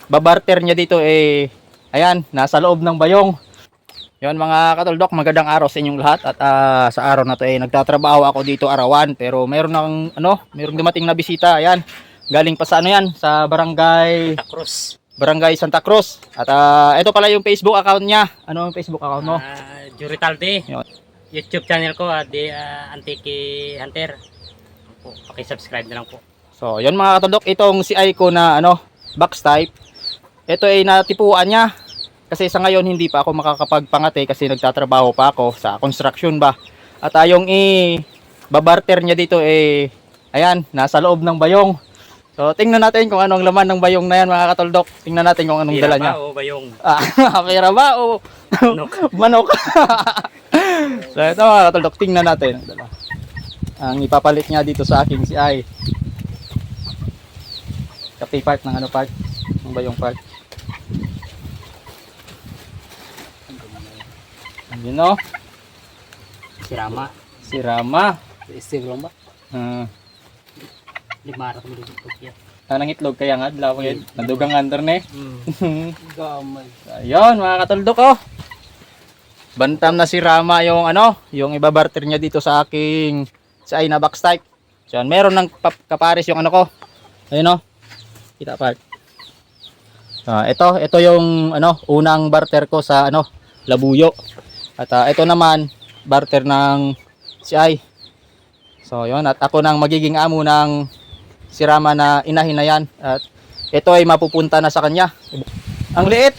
babarter niya dito eh, ayan, nasa loob ng bayong. Yon mga katuldok, magandang araw sa inyong lahat. At sa araw na to eh, nagtatrabaho ako dito arawan. Pero meron merong dumating na bisita. Ayan, galing pa sa yan, sa Barangay Santa Cruz. At ito pala yung Facebook account niya. Ano ang Facebook account mo? Juritalde. YouTube channel ko, Antique Hunter. Paki-subscribe na lang po. So, yun mga katuldok, itong si Aiko na box type. Ito ay natipuan niya. Kasi sa ngayon hindi pa ako makakapagpangate kasi nagtatrabaho pa ako sa construction ba. At yung babarter niya dito eh, ayan, nasa loob ng bayong. So tingnan natin kung anong laman ng bayong na yan mga katuldok. Tingnan natin kung anong dala niya. Pira ba o bayong? Pira ba o manok? Manok. So ito mga katuldok, tingnan natin. Ang ipapalit niya dito sa akin si Ay. Kapi part ng part? Ng bayong part. You know? Sirama. Sirama. Limarat mo dito po siya. Anang itlog kaya nga, dalawa yun. Nadugang under na eh. Gamay. Ayun, mga katuldok oh. Bantam na si Rama yung yung ibabarter niya dito sa aking sa ay na box type. So, meron ng kapares yung ko. Ayun oh. Kita part. Ito yung unang barter ko sa Labuyo. At ito naman barter ng si Ay. So, yun, at ako nang magiging amo ng si Rama na inahin na yan. At ito ay mapupunta na sa kanya. Ang liit.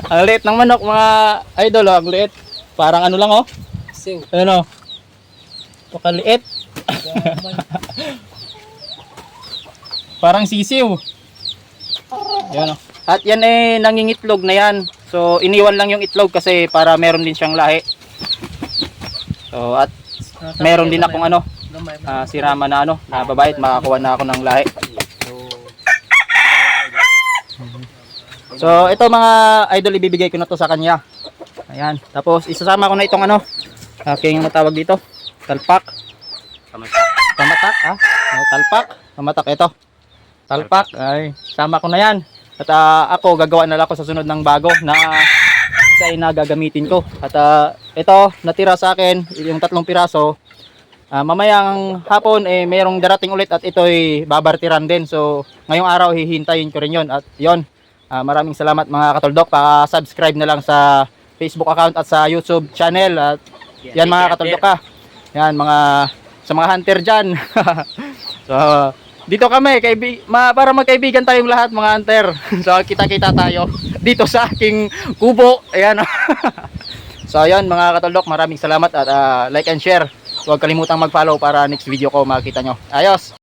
Ang liit ng manok mga idol, ang liit. Parang lang oh. Ano? Pakaliit. Parang sisiw. Yan oh. At yan eh nangingitlog na yan. So iniwan lang yung itlog kasi para meron din siyang lahi. So at meron din akong si Rama na na babait, makakuha na ako ng lahi. So ito mga idol, ibibigay ko na to sa kanya. Ayan. Tapos isasama ko na itong aking matawag dito, talpak. Tamatak talpak. Tamatak ito. Talpak ay sama ko na yan. At ako gagawa na lang ako sa sunod ng bago na na gagamitin ko. At ito natira sa akin yung 3 piraso. Mamayang hapon eh mayroong darating ulit at ito ay babartiran din. So ngayong araw hihintayin ko rin yon. At yon, maraming salamat mga katuldok. Pa-subscribe na lang sa Facebook account at sa YouTube channel. At yan mga katuldok yan sa mga hunter dyan. So dito kami, para magkaibigan tayong lahat mga hunter. So kita-kita tayo dito sa aking kubo. Ayan. So ayan mga katuldok, maraming salamat at like and share. Huwag kalimutang mag-follow para next video ko makita nyo. Ayos!